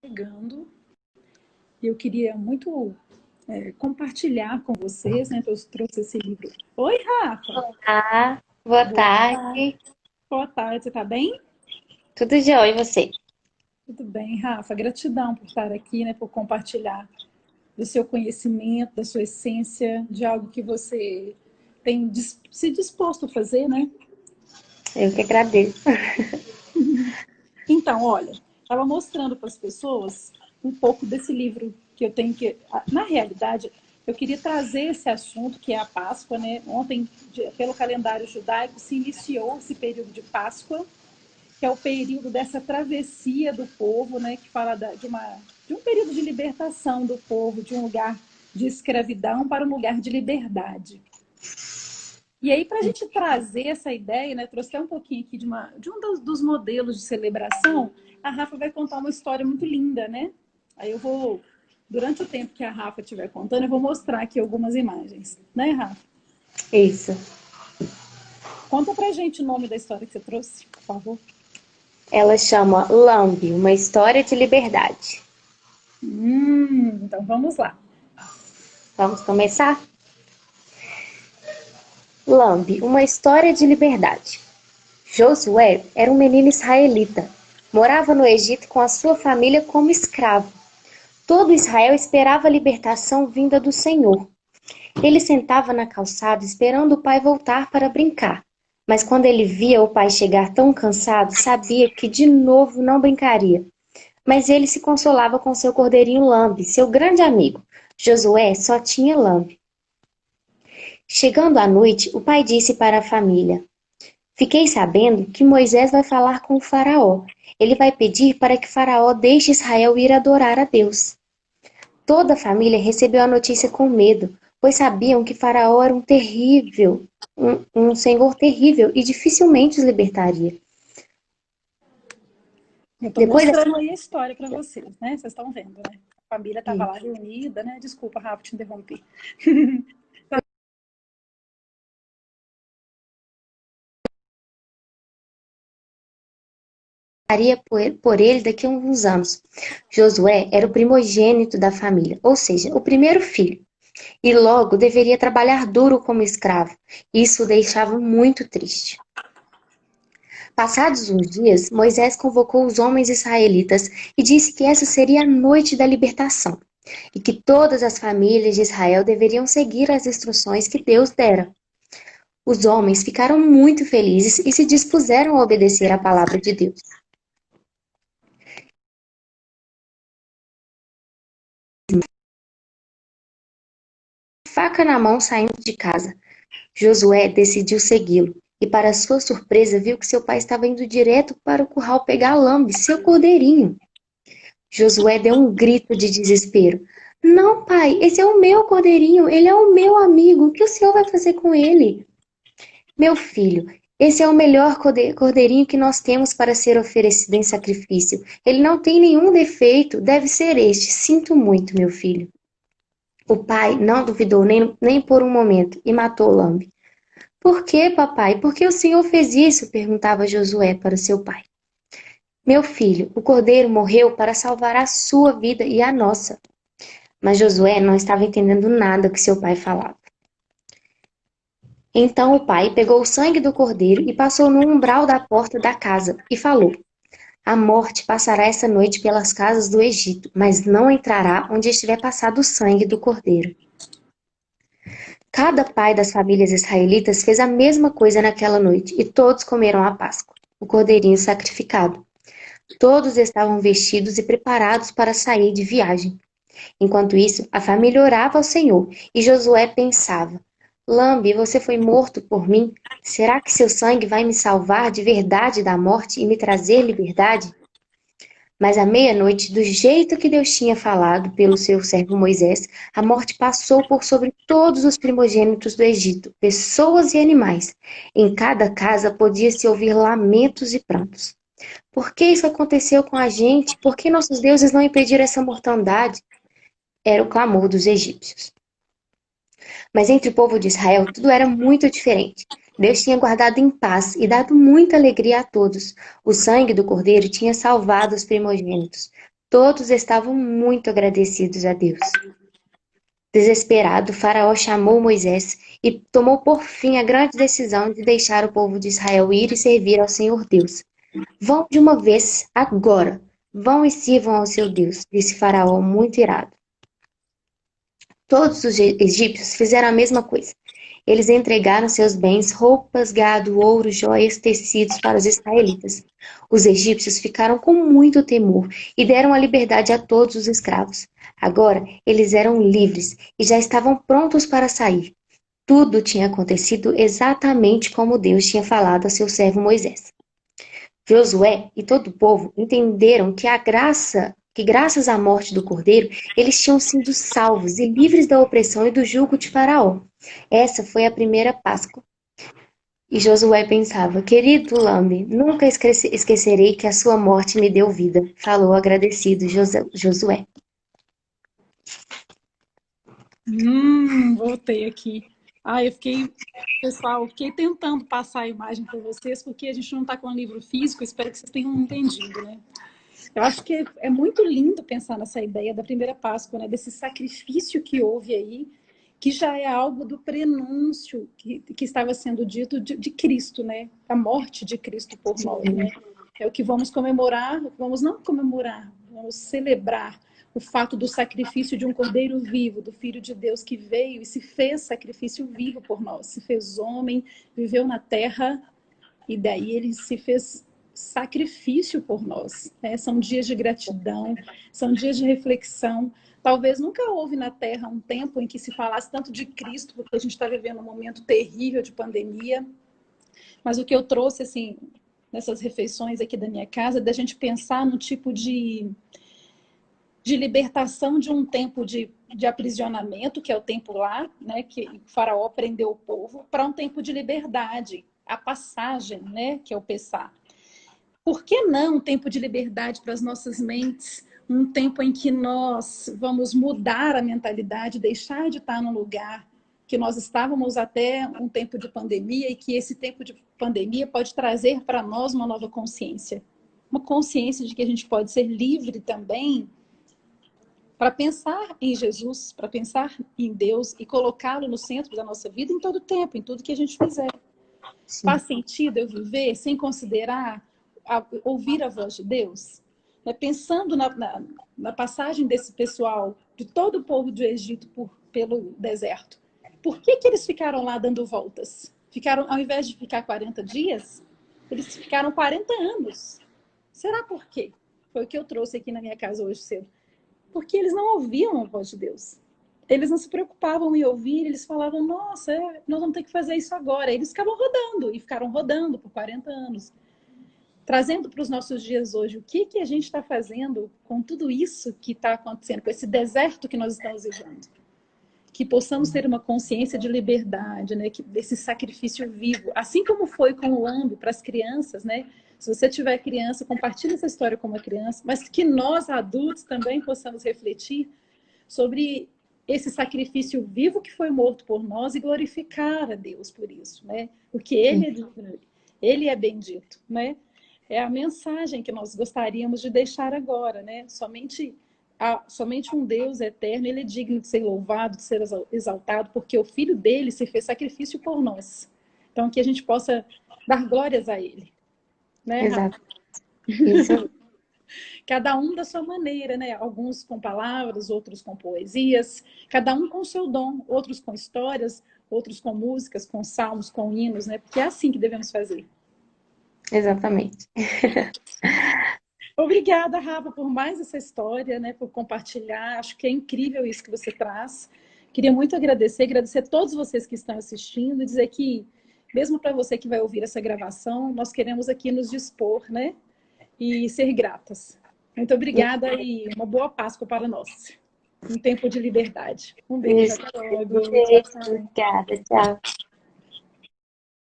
Chegando. Eu queria muito compartilhar com vocês, né? Eu trouxe esse livro. Oi, Rafa! Ah, boa Boa tarde. tarde. Boa tarde, você tá bem? Tudo jóia, e você? Tudo bem, Rafa. Gratidão por estar aqui, né? Por compartilhar do seu conhecimento, da sua essência, de algo que você tem se disposto a fazer, né? Eu que agradeço. Então, olha, estava mostrando para as pessoas um pouco desse livro que eu tenho que. Na realidade, eu queria trazer esse assunto, que é a Páscoa, né? Ontem, pelo calendário judaico, se iniciou esse período de Páscoa, que é o período dessa travessia do povo, né? Que fala de um período de libertação do povo, de um lugar de escravidão para um lugar de liberdade. E aí, para a gente trazer essa ideia, né, trouxe até um pouquinho aqui de um dos modelos de celebração, a Rafa vai contar uma história muito linda, né? Aí eu vou, durante o tempo que a Rafa estiver contando, eu vou mostrar aqui algumas imagens, né, Rafa? Isso. Conta pra gente o nome da história que você trouxe, por favor. Ela chama Lambe, uma história de liberdade. Então vamos lá. Vamos começar? Lambe, uma história de liberdade. Josué era um menino israelita. Morava no Egito com a sua família como escravo. Todo Israel esperava a libertação vinda do Senhor. Ele sentava na calçada esperando o pai voltar para brincar. Mas quando ele via o pai chegar tão cansado, sabia que de novo não brincaria. Mas ele se consolava com seu cordeirinho Lambe, seu grande amigo. Josué só tinha Lambe. Chegando à noite, o pai disse para a família: Fiquei sabendo que Moisés vai falar com o faraó. Ele vai pedir para que faraó deixe Israel ir adorar a Deus. Toda a família recebeu a notícia com medo, pois sabiam que Faraó era um senhor terrível e dificilmente os libertaria. Eu estou Depois dessa... mostrando aí a história para vocês, né? Vocês estão vendo, né? A família estava lá reunida, né? Desculpa, Rafa, te interrompi. por ele daqui a alguns anos. Josué era o primogênito da família, ou seja, o primeiro filho, e logo deveria trabalhar duro como escravo. Isso o deixava muito triste. Passados uns dias, Moisés convocou os homens israelitas e disse que essa seria a noite da libertação, e que todas as famílias de Israel deveriam seguir as instruções que Deus dera. Os homens ficaram muito felizes e se dispuseram a obedecer à palavra de Deus. Faca na mão saindo de casa, Josué decidiu segui-lo, e para sua surpresa viu que seu pai estava indo direto para o curral pegar Lambe, seu cordeirinho. Josué deu um grito de desespero. Não, pai, esse é o meu cordeirinho, ele é o meu amigo, o que o senhor vai fazer com ele? Meu filho, esse é o melhor cordeirinho que nós temos para ser oferecido em sacrifício. Ele não tem nenhum defeito, deve ser este. Sinto muito, meu filho. O pai não duvidou nem por um momento e matou Lambe. Por que, papai? Por que o senhor fez isso? Perguntava Josué para seu pai. Meu filho, o cordeiro morreu para salvar a sua vida e a nossa. Mas Josué não estava entendendo nada que seu pai falava. Então o pai pegou o sangue do cordeiro e passou no umbral da porta da casa e falou: A morte passará essa noite pelas casas do Egito, mas não entrará onde estiver passado o sangue do cordeiro. Cada pai das famílias israelitas fez a mesma coisa naquela noite e todos comeram a Páscoa, o cordeirinho sacrificado. Todos estavam vestidos e preparados para sair de viagem. Enquanto isso, a família orava ao Senhor e Josué pensava: Lambe, você foi morto por mim. Será que seu sangue vai me salvar de verdade da morte e me trazer liberdade? Mas à meia-noite, do jeito que Deus tinha falado pelo seu servo Moisés, a morte passou por sobre todos os primogênitos do Egito, pessoas e animais. Em cada casa podia-se ouvir lamentos e prantos. Por que isso aconteceu com a gente? Por que nossos deuses não impediram essa mortandade? Era o clamor dos egípcios. Mas entre o povo de Israel tudo era muito diferente. Deus tinha guardado em paz e dado muita alegria a todos. O sangue do cordeiro tinha salvado os primogênitos. Todos estavam muito agradecidos a Deus. Desesperado, Faraó chamou Moisés e tomou por fim a grande decisão de deixar o povo de Israel ir e servir ao Senhor Deus. Vão de uma vez, agora. Vão e sirvam ao seu Deus, disse Faraó, muito irado. Todos os egípcios fizeram a mesma coisa. Eles entregaram seus bens, roupas, gado, ouro, joias, tecidos para os israelitas. Os egípcios ficaram com muito temor e deram a liberdade a todos os escravos. Agora eles eram livres e já estavam prontos para sair. Tudo tinha acontecido exatamente como Deus tinha falado a seu servo Moisés. Josué e todo o povo entenderam que graças à morte do cordeiro, eles tinham sido salvos e livres da opressão e do jugo de Faraó. Essa foi a primeira Páscoa. E Josué pensava: querido Lambe, nunca esquecerei que a sua morte me deu vida, falou agradecido Josué. Voltei aqui. Pessoal, eu fiquei tentando passar a imagem para vocês, porque a gente não está com um livro físico, espero que vocês tenham entendido, né? Eu acho que é muito lindo pensar nessa ideia da primeira Páscoa, né? Desse sacrifício que houve aí, que já é algo do prenúncio que estava sendo dito de Cristo, né? A morte de Cristo por nós, né? É o que vamos comemorar, vamos não comemorar, vamos celebrar o fato do sacrifício de um cordeiro vivo, do Filho de Deus que veio e se fez sacrifício vivo por nós, se fez homem, viveu na terra e daí ele se fez sacrifício por nós. Né? São dias de gratidão, são dias de reflexão. Talvez nunca houve na Terra um tempo em que se falasse tanto de Cristo, porque a gente está vivendo um momento terrível de pandemia. Mas o que eu trouxe, assim, nessas refeições aqui da minha casa, é da gente pensar no tipo de libertação de um tempo de aprisionamento, que é o tempo lá, né, que o faraó prendeu o povo, para um tempo de liberdade, a passagem, né, que é o Pessá. Por que não um tempo de liberdade para as nossas mentes? Um tempo em que nós vamos mudar a mentalidade, deixar de estar num lugar que nós estávamos até um tempo de pandemia e que esse tempo de pandemia pode trazer para nós uma nova consciência. Uma consciência de que a gente pode ser livre também para pensar em Jesus, para pensar em Deus e colocá-lo no centro da nossa vida em todo tempo, em tudo que a gente fizer. Sim. Faz sentido eu viver sem considerar ouvir a voz de Deus? Pensando na passagem desse pessoal, de todo o povo do Egito pelo deserto. Por que eles ficaram lá dando voltas? Ao invés de ficar 40 dias, eles ficaram 40 anos. Será por quê? Foi o que eu trouxe aqui na minha casa hoje cedo. Porque eles não ouviam a voz de Deus. Eles não se preocupavam em ouvir, eles falavam, nossa, nós vamos ter que fazer isso agora. Eles ficavam rodando, e ficaram rodando por 40 anos. Trazendo para os nossos dias hoje, o que a gente está fazendo com tudo isso que está acontecendo, com esse deserto que nós estamos vivendo? Que possamos ter uma consciência de liberdade, né? Desse sacrifício vivo. Assim como foi com o Lambe para as crianças, né? Se você tiver criança, compartilhe essa história com uma criança, mas que nós, adultos, também possamos refletir sobre esse sacrifício vivo que foi morto por nós e glorificar a Deus por isso, né? Porque Ele é bendito, né? É a mensagem que nós gostaríamos de deixar agora, né? Somente um Deus eterno, Ele é digno de ser louvado, de ser exaltado, porque o Filho dele se fez sacrifício por nós. Então, que a gente possa dar glórias a Ele. Né, exato. Isso. Cada um da sua maneira, né? Alguns com palavras, outros com poesias, cada um com o seu dom, outros com histórias, outros com músicas, com salmos, com hinos, né? Porque é assim que devemos fazer. Exatamente. Obrigada, Rafa, por mais essa história, né? Por compartilhar. Acho que é incrível isso que você traz. Queria muito agradecer a todos vocês que estão assistindo e dizer que, mesmo para você que vai ouvir essa gravação, nós queremos aqui nos dispor, né? E ser gratas. Muito obrigada e uma boa Páscoa para nós. Um tempo de liberdade. Um beijo. Até logo. Beijo, obrigada. Tchau.